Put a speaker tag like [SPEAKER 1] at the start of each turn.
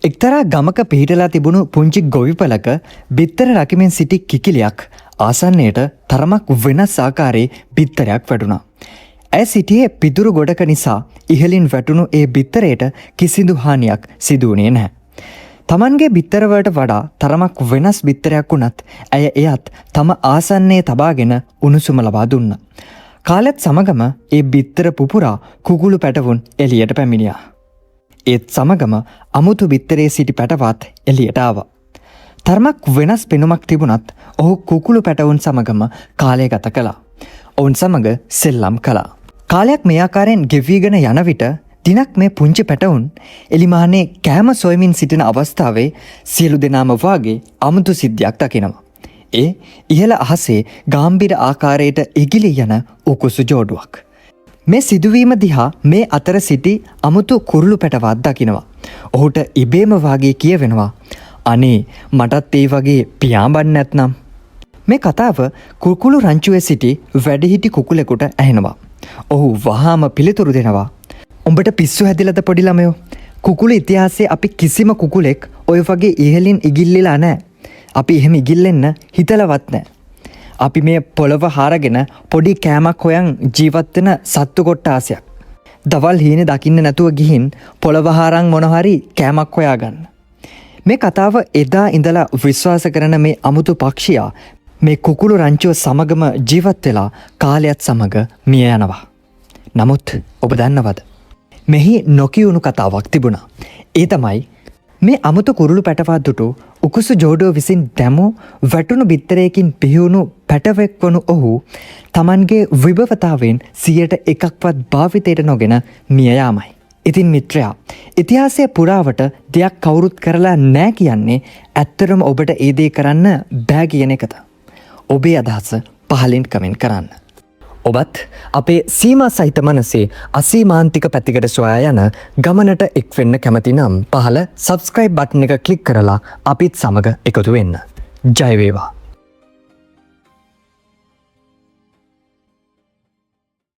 [SPEAKER 1] එක්තරා ගමක පිහිටලා තිබුණු පුංචි ගොවිපලක බිත්තර රකිමින් සිටි කිකිලියක් ආසන්නයට තරමක් වෙනස් ආකාරයේ බිත්තරයක් වැටුණා. ඇය සිටියේ පිදුරු ගොඩක නිසා ඉහළින් වැටුණු ඒ බිත්තරයට කිසිදු හානියක් සිදු වුණේ නැහැ. තමන්ගේ බිත්තරවලට වඩා තරමක් වෙනස් බිත්තරයක් වුණත් ඇය එයත් තම ආසන්නයේ තබාගෙන උණුසුම ලබා දුන්නා. කාලෙත් සමගම ඒ බිත්තර පුපුරා කුකුළු පැටවුන් එළියට පැමිණියා. ඒත් සමගම අමුතු බිත්තරේ සිටි පැටවත් එළියට ආවා. තරමක් වෙනස් පෙනුමක් තිබුණත් ඔහු කුකුළු පැටවුන් සමගම කාලය ගත කළා. ඔවුන් සමග සෙල්ලම් කළා. කාලයක් මේ ආකාරයෙන් ගෙවීගෙන යන විට දිනක් මේ පුංචි පැටවුන් එලිමහනේ කෑම සොයමින් සිටින අවස්ථාවේ සියලු දෙනාම වාගේ අමුතු සිද්ධියක් දකිනවා. ඒ ඉහළ අහසේ ගාම්භීර ආකාරයට ඉගිලී යන උකුසු ජෝඩුවක්. මේ සිදුවීම දිහා මේ අතර සිටි අමුතු කුරුළු පැටවත් දකිනවා. ඔහුට ඉබේම වාගේ කියවෙනවා, අනේ මටත් ඒ වගේ පියාඹන්න නැත්නම්. මේ කතාව කුකුළු රංචුවේ සිටි වැඩිහිටි කුකුලෙකුට ඇහෙනවා. ඔහු වහාම පිළිතුරු දෙනවා, උඹට පිස්සු හැදිලාද පොඩි ළමයෝ? කුකුළු ඉතිහාසයේ අපි කිසිම කුකුලෙක් ඔය වගේ ඉහළින් ඉගිල්ලිලා නැහැ. අපි එහෙම ඉගිල්ලෙන්න හිතලවත් නැහැ. අපි මේ පොළව හාරගෙන පොඩි කෑමක් හොයන් ජීවත් වෙන සත්තු කොට්ටාසයක්. දවල් හීනේ දකින්න නැතුව ගිහින් පොළව හාරන් මොන හරි කෑමක් හොයාගන්න. මේ කතාව එදා ඉඳලා විශ්වාස කරන මේ අමුතු පක්ෂියා මේ කුකුළු රංචුව සමගම ජීවත් වෙලා කාලයත් සමග මිය යනවා. නමුත් ඔබ දන්නවද? මෙහි නොකියුණු කතාවක් තිබුණා. ඒ තමයි මේ අමුතු කුරුළු පැටවා දුටු උකුසු ජෝඩුව විසින් දැමූ වැටුණු බිත්තරයකින් පිහිවුණු පැටවෙක් වනු ඔහු තමන්ගේ විභවතාවෙන් 100%ක්වත් භාවිතයට නොගෙන මිය යාමයි. ඉතින් මිත්‍රයා, ඉතිහාසය පුරාවට දෙයක් කවුරුත් කරලා නෑ කියන්නේ ඇත්තටම ඔබට ඒ දේ කරන්න බෑ කියන එකද? ඔබේ අදහස පහලින් කමෙන්ට් කරන්න. ඔබත් අපේ සීමා සහිත මනසේ අසීමාන්තික පැතිකඩ සොයා යන ගමනට එක්වෙන්න කැමති නම් පහළ සබ්ස්ක්‍රයිබ් බටන් එක ක්ලික් කරලා අපිත් සමග එකතු වෙන්න. ජය වේවා.